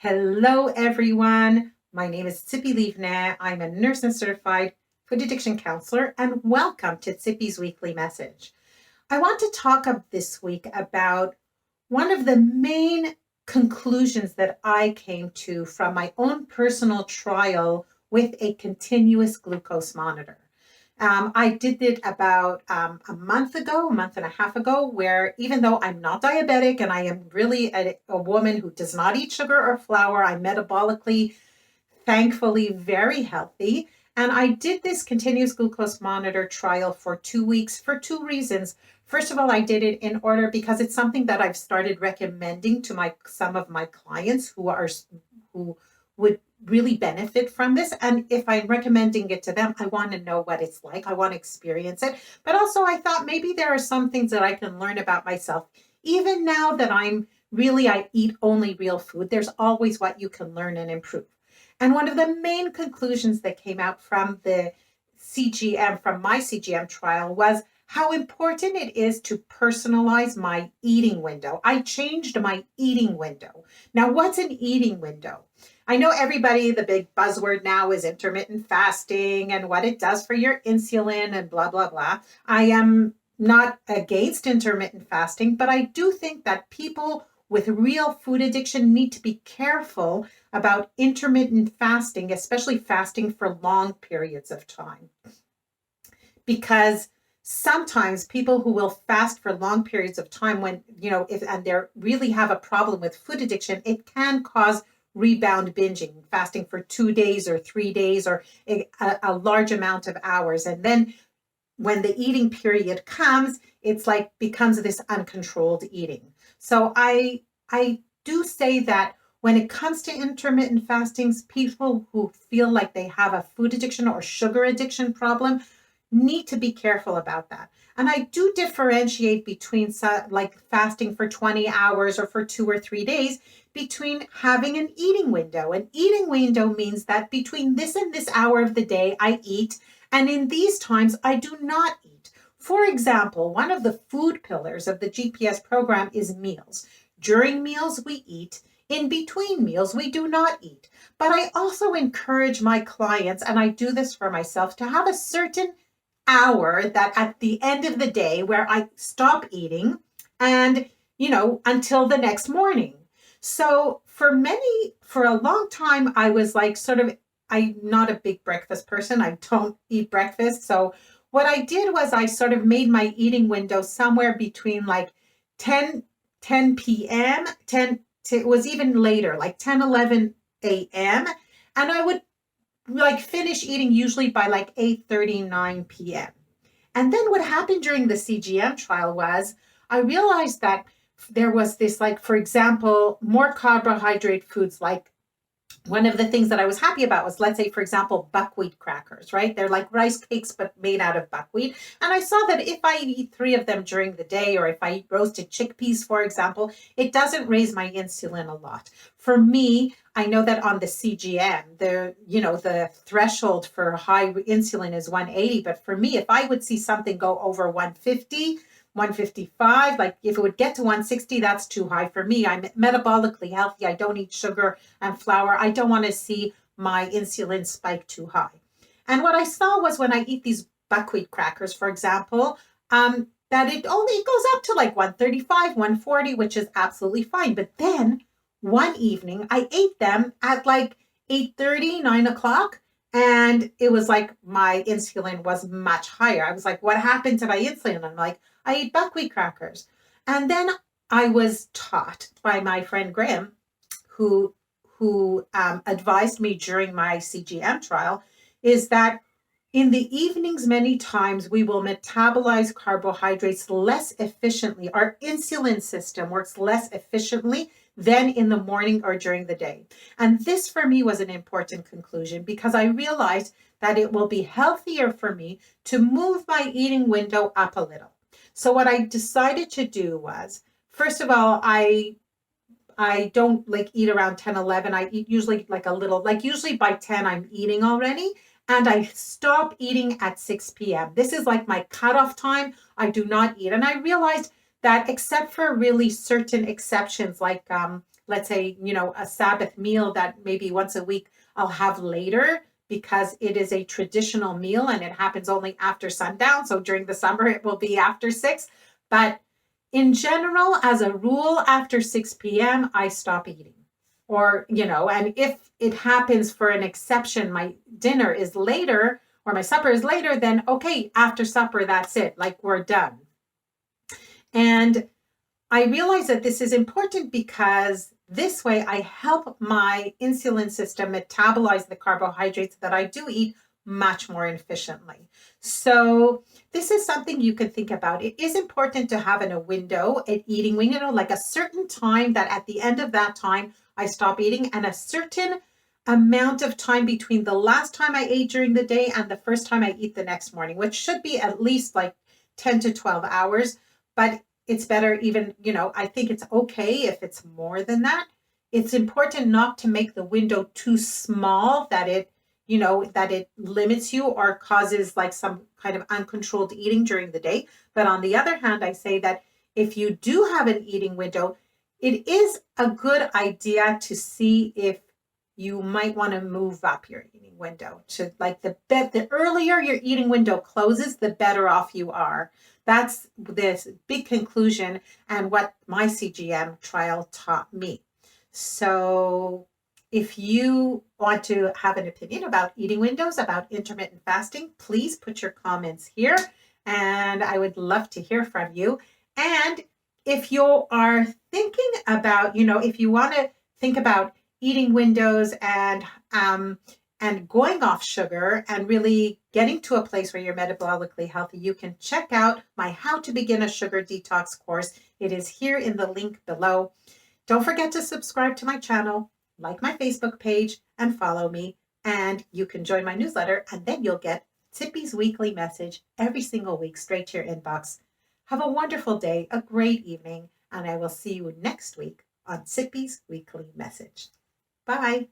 Hello, everyone. My name is Zippi. I'm a nurse and certified food addiction counselor, and welcome to Zippi's weekly message. I want to talk this week about one of the main conclusions that I came to from my own personal trial with a continuous glucose monitor. I did it about a month and a half ago, where even though I'm not diabetic and I am really a woman who does not eat sugar or flour, I'm metabolically, thankfully, very healthy. And I did this continuous glucose monitor trial for 2 weeks for two reasons. First of all, I did it in order because it's something that I've started recommending to some of my clients who would really benefit from this. And if I'm recommending it to them, I want to know what it's like. I want to experience it. But also I thought maybe there are some things that I can learn about myself. Even now that I eat only real food, there's always what you can learn and improve. And one of the main conclusions that came out from the CGM, from my CGM trial, was how important it is to personalize my eating window. I changed my eating window. Now, what's an eating window? I know everybody, the big buzzword now is intermittent fasting and what it does for your insulin and blah, blah, blah. I am not against intermittent fasting, but I do think that people with real food addiction need to be careful about intermittent fasting, especially fasting for long periods of time. Because sometimes people who will fast for long periods of time and they really have a problem with food addiction, it can cause rebound binging, fasting for 2 days or 3 days or a large amount of hours. And then when the eating period comes, it's like becomes this uncontrolled eating. So I do say that when it comes to intermittent fastings, people who feel like they have a food addiction or sugar addiction problem need to be careful about that. And I do differentiate between like fasting for 20 hours or for 2 or 3 days between having an eating window. An eating window means that between this and this hour of the day, I eat, and in these times, I do not eat. For example, one of the food pillars of the GPS program is meals. During meals, we eat. In between meals, we do not eat. But I also encourage my clients, and I do this for myself, to have a certain hour that at the end of the day where I stop eating and, until the next morning. So for a long time, I was like I'm not a big breakfast person. I don't eat breakfast. So what I did was I sort of made my eating window somewhere between like 10 p.m., it was even later, like 10, 11 a.m. And I would like finish eating usually by like 8:39 p.m. And then what happened during the CGM trial was I realized that there was this, like, for example, more carbohydrate foods. Like one of the things that I was happy about was, let's say, for example, buckwheat crackers, right? They're like rice cakes, but made out of buckwheat. And I saw that if I eat 3 of them during the day, or if I eat roasted chickpeas, for example, it doesn't raise my insulin a lot. For me, I know that on the CGM, the threshold for high insulin is 180. But for me, if I would see something go over 150, 155, like if it would get to 160, that's too high for me. I'm metabolically healthy. I don't eat sugar and flour. I don't want to see my insulin spike too high. And what I saw was when I eat these buckwheat crackers, for example, that it goes up to like 135, 140, which is absolutely fine. But then one evening I ate them at like 8:30, 9 o'clock. And it was like my insulin was much higher. I was like, what happened to my insulin? I'm like, I eat buckwheat crackers. And then I was taught by my friend Graham, who advised me during my CGM trial, is that in the evenings, many times we will metabolize carbohydrates less efficiently. Our insulin system works less efficiently than in the morning or during the day. And this for me was an important conclusion because I realized that it will be healthier for me to move my eating window up a little. So what I decided to do was, first of all, I don't like eat around 10, 11. I eat usually like a little, like usually by 10, I'm eating already. And I stop eating at 6 p.m. This is like my cutoff time. I do not eat. And I realized that except for really certain exceptions, like let's say, a Sabbath meal that maybe once a week I'll have later because it is a traditional meal and it happens only after sundown. So during the summer, it will be after 6. But in general, as a rule, after 6 p.m., I stop eating. Or, and if it happens for an exception, my dinner is later or my supper is later, then okay, after supper, that's it. Like we're done. And I realize that this is important because this way I help my insulin system metabolize the carbohydrates that I do eat much more efficiently. So this is something you can think about. It is important to have an eating window, like a certain time that at the end of that time I stop eating, and a certain amount of time between the last time I ate during the day and the first time I eat the next morning, which should be at least like 10 to 12 hours. But it's better even, I think it's okay if it's more than that. It's important not to make the window too small that it limits you or causes like some kind of uncontrolled eating during the day. But on the other hand, I say that if you do have an eating window, it is a good idea to see if you might want to move up your eating window to like the earlier your eating window closes, the better off you are. That's this big conclusion and what my CGM trial taught me. So if you want to have an opinion about eating windows, about intermittent fasting, please put your comments here and I would love to hear from you. And if you are thinking about, if you want to think about eating windows and going off sugar and really getting to a place where you're metabolically healthy, you can check out my How to Begin a Sugar Detox course. It is here in the link below. Don't forget to subscribe to my channel, like my Facebook page, and follow me. And you can join my newsletter, and then you'll get Zippi's weekly message every single week straight to your inbox. Have a wonderful day, a great evening, and I will see you next week on Zippi's weekly message. Bye.